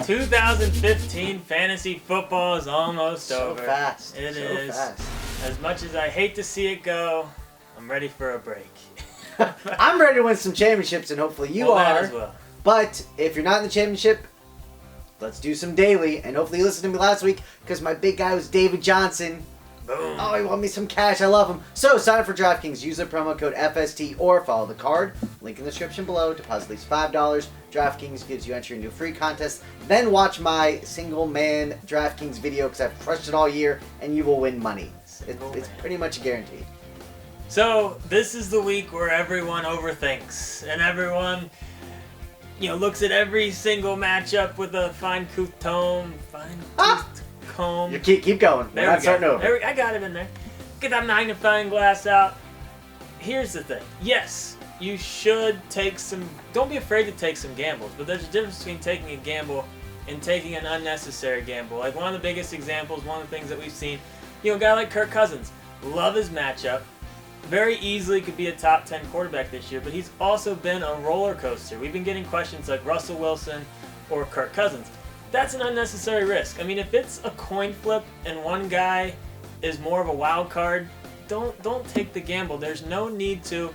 2015 fantasy football is almost over. So fast. It so is. Fast. As much as I hate to see it go, I'm ready for a break. I'm ready to win some championships, and hopefully you well, are. That as well. But if you're not in the championship, let's do some daily. And hopefully you listened to me last week because my big guy was David Johnson. Boom. Oh, he won me some cash. I love him. So sign up for DraftKings. Use the promo code FST or follow the card. Link in the description below. Deposit at least $5. DraftKings gives you entry into a free contest. Then watch my single man DraftKings video because I've crushed it all year and you will win money. It's pretty much a guarantee. So this is the week where everyone overthinks and everyone, looks at every single matchup with a fine-toothed comb. You keep going. We're not starting over. I got it in there. Get that magnifying glass out. Here's the thing. Yes, you should take some... Don't be afraid to take some gambles, but there's a difference between taking a gamble and taking an unnecessary gamble. Like one of the biggest examples, one of the things that we've seen, a guy like Kirk Cousins. Love his matchup. Very easily could be a top 10 quarterback this year, but he's also been a roller coaster. We've been getting questions like Russell Wilson or Kirk Cousins. That's an unnecessary risk. I mean, if it's a coin flip and one guy is more of a wild card, don't take the gamble. There's no need to,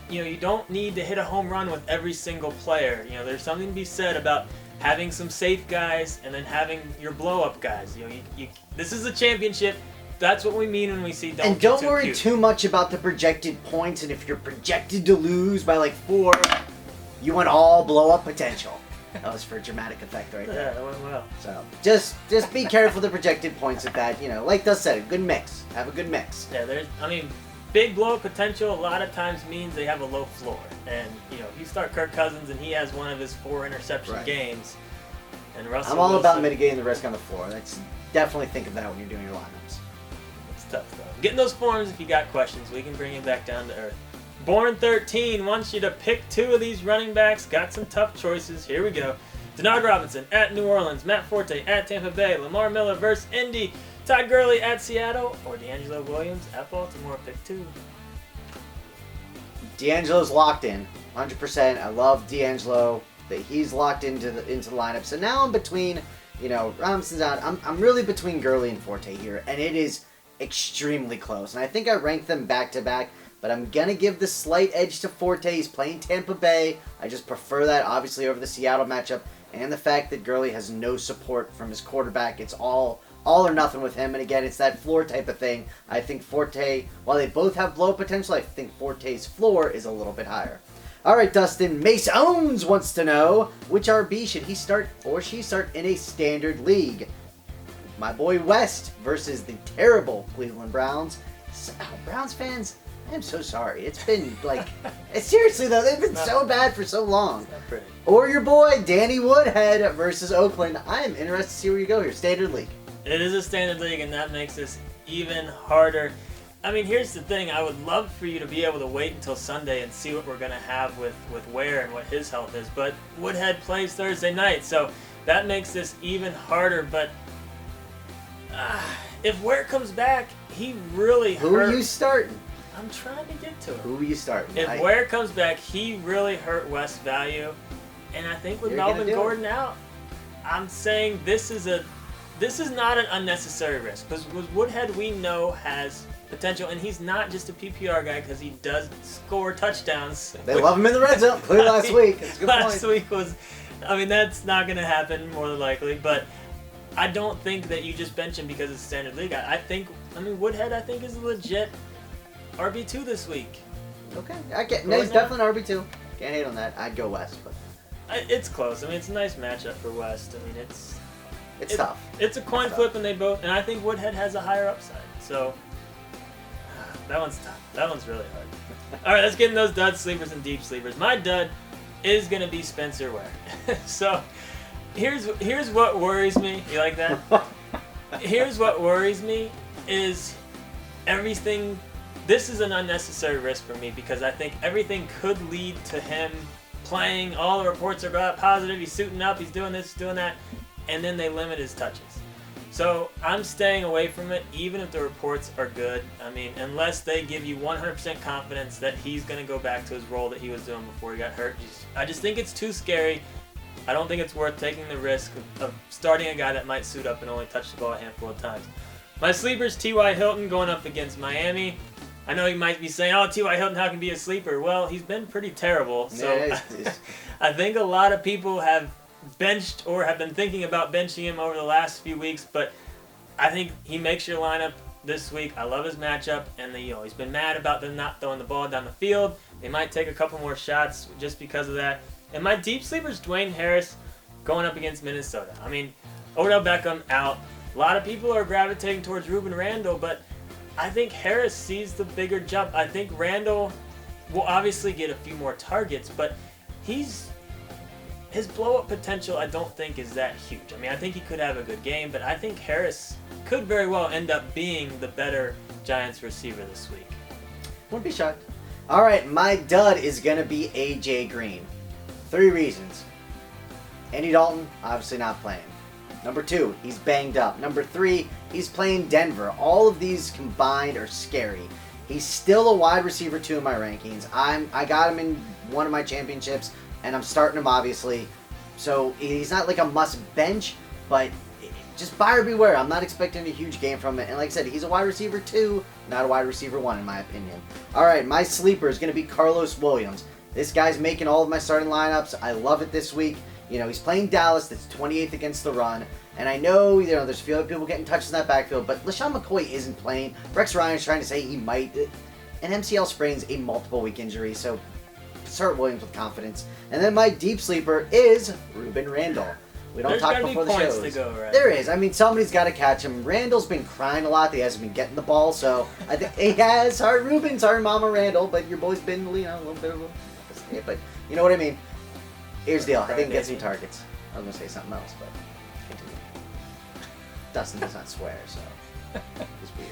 you don't need to hit a home run with every single player. There's something to be said about having some safe guys and then having your blow up guys. This is a championship. That's what we mean when we see don't worry too much about the projected points, and if you're projected to lose by like 4, you want all blow up potential. That was for a dramatic effect right there. Yeah, that went well. So just be careful of the projected points of that. Like Dust said, a good mix. Have a good mix. Yeah, big blow up potential a lot of times means they have a low floor. And if you start Kirk Cousins and he has one of his 4 interception games, and Russell I'm all Wilson, about mitigating the risk on the floor. That's definitely think of that when you're doing your lineups. It's tough though. Get in those forums if you got questions. We can bring you back down to earth. Born 13 wants you to pick 2 of these running backs. Got some tough choices. Here we go. Denard Robinson at New Orleans. Matt Forte at Tampa Bay. Lamar Miller versus Indy. Todd Gurley at Seattle. Or D'Angelo Williams at Baltimore. Pick 2. D'Angelo's locked in. 100%. I love D'Angelo. That he's locked into the lineup. So now I'm between, Robinson's out. I'm really between Gurley and Forte here. And it is extremely close. And I think I ranked them back to back. But I'm going to give the slight edge to Forte. He's playing Tampa Bay. I just prefer that, obviously, over the Seattle matchup. And the fact that Gurley has no support from his quarterback. It's all or nothing with him. And again, it's that floor type of thing. I think Forte, while they both have blow potential, I think Forte's floor is a little bit higher. All right, Dustin. Mace Owens wants to know, which RB should he start or she start in a standard league? My boy West versus the terrible Cleveland Browns. Browns fans... I'm so sorry. It's been seriously though, they've been so bad for so long. Not pretty. Or your boy Danny Woodhead versus Oakland. I am interested to see where you go here. Standard league. It is a standard league, and that makes this even harder. I mean, here's the thing. I would love for you to be able to wait until Sunday and see what we're going to have with Ware and what his health is. But Woodhead plays Thursday night, so that makes this even harder. But if Ware comes back, he really hurt. Who are you starting? I'm trying to get to it. Who are you starting? If Ware comes back, he really hurt West's value. And I think with Melvin Gordon out, I'm saying this is not an unnecessary risk. Because Woodhead, we know, has potential. And he's not just a PPR guy because he does score touchdowns. They love him in the red zone. Clearly last week. That's a good point. Last week was... that's not going to happen more than likely. But I don't think that you just bench him because it's a standard league. Woodhead, I think, is a legit... RB2 this week. Okay, he's definitely an RB2. Can't hate on that. I'd go West, but it's close. It's a nice matchup for West. It's tough. It's a coin flip, and I think Woodhead has a higher upside. So that one's tough. That one's really hard. All right, let's get in those dud sleepers and deep sleepers. My dud is gonna be Spencer Ware. So here's what worries me. You like that? Here's what worries me is everything. This is an unnecessary risk for me because I think everything could lead to him playing. All the reports are positive. He's suiting up. He's doing this, doing that. And then they limit his touches. So I'm staying away from it even if the reports are good. Unless they give you 100% confidence that he's going to go back to his role that he was doing before he got hurt. I just think it's too scary. I don't think it's worth taking the risk of starting a guy that might suit up and only touch the ball a handful of times. My sleepers, T.Y. Hilton going up against Miami. I know you might be saying, oh, T.Y. Hilton, how can he be a sleeper? Well, he's been pretty terrible. So Yeah, I think a lot of people have benched or have been thinking about benching him over the last few weeks, but I think he makes your lineup this week. I love his matchup, and he's been mad about them not throwing the ball down the field. They might take a couple more shots just because of that. And my deep sleepers, Dwayne Harris, going up against Minnesota. I mean, Odell Beckham out. A lot of people are gravitating towards Ruben Randall, but I think Harris sees the bigger jump. I think Randall will obviously get a few more targets, but his blow-up potential I don't think is that huge. I mean, I think he could have a good game, but I think Harris could very well end up being the better Giants receiver this week. Wouldn't be shocked. All right, my dud is going to be A.J. Green. 3 reasons. Andy Dalton, obviously not playing. Number 2, he's banged up. Number 3, he's playing Denver. All of these combined are scary. He's still a wide receiver 2 in my rankings. I got him in one of my championships, and I'm starting him obviously. So he's not like a must bench, but just buyer beware. I'm not expecting a huge game from it. And like I said, he's a wide receiver 2, not a wide receiver 1 in my opinion. All right, my sleeper is going to be Carlos Williams. This guy's making all of my starting lineups. I love it this week. He's playing Dallas. That's 28th against the run. And I know, there's a few other people getting touches in that backfield, but LaShawn McCoy isn't playing. Rex Ryan's trying to say he might. An MCL sprain's a multiple-week injury, so start Williams with confidence. And then my deep sleeper is Ruben Randall. We don't talk before the shows. To go, right? There is. I mean, somebody's got to catch him. Randall's been crying a lot that he hasn't been getting the ball, so I think he has. Sorry, Ruben. Sorry, Mama Randall, but your boy's been, a little bit of a... But you know what I mean. Here's the deal. I think he gets some targets. I was going to say something else, but continue. Dustin does not swear, so it's weird.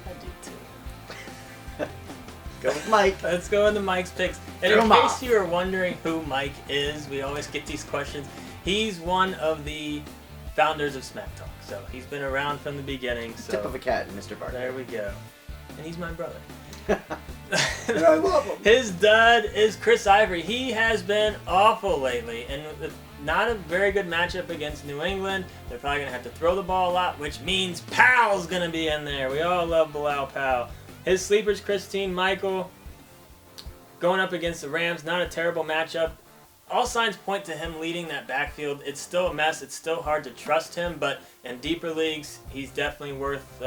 I do too. Go with Mike. Let's go into Mike's picks. And in case you are wondering who Mike is, we always get these questions. He's one of the founders of Smack Talk, so he's been around from the beginning. So Tip of a cat, Mr. Barker. There we go. And he's my brother. And I love him. His dud is Chris Ivory. He has been awful lately, and not a very good matchup against New England. They're probably going to have to throw the ball a lot, which means Powell's going to be in there. We all love Bilal Powell. His sleepers, Christine Michael, going up against the Rams. Not a terrible matchup. All signs point to him leading that backfield. It's still a mess. It's still hard to trust him, but in deeper leagues, he's definitely worth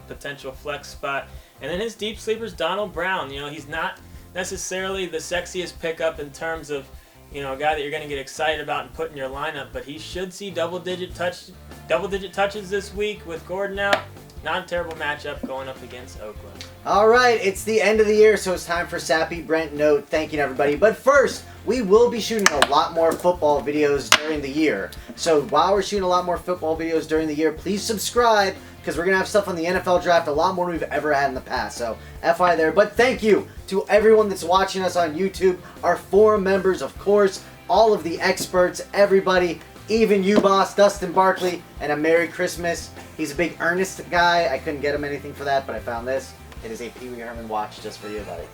potential flex spot. And then his deep sleepers, Donald Brown. He's not necessarily the sexiest pickup in terms of, a guy that you're going to get excited about and put in your lineup, but he should see double-digit touches this week with Gordon out. Not a terrible matchup going up against Oakland. All right, it's the end of the year, so it's time for Sappy Brent Note. Thank you, everybody. But first, we will be shooting a lot more football videos during the year. So while we're shooting a lot more football videos during the year, please subscribe, because we're going to have stuff on the NFL draft, a lot more than we've ever had in the past. So FYI there. But thank you to everyone that's watching us on YouTube, our forum members, of course, all of the experts, everybody, even you, boss, Dustin Barkley, and a Merry Christmas. He's a big Ernest guy. I couldn't get him anything for that, but I found this. It is a Pee Wee Herman watch just for you, buddy.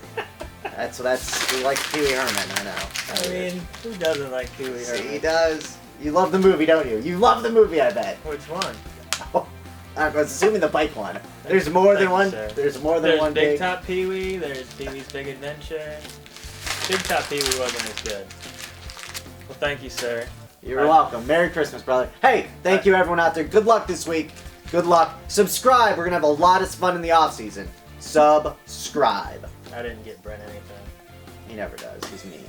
He likes Pee Wee Herman, I know. I mean, who doesn't like Pee Wee Herman? He does. You love the movie, don't you? You love the movie, I bet. Which one? Oh, I was assuming the bike one. There's more than one. There's more than one. There's Big Top Pee Wee. There's Pee Wee's Big Adventure. Big Top Pee Wee wasn't as good. Well, thank you, sir. You're welcome. Merry Christmas, brother. Hey, thank you, everyone out there. Good luck this week. Good luck. Subscribe. We're going to have a lot of fun in the off-season. Subscribe. I didn't get Brent anything. He never does. He's mean.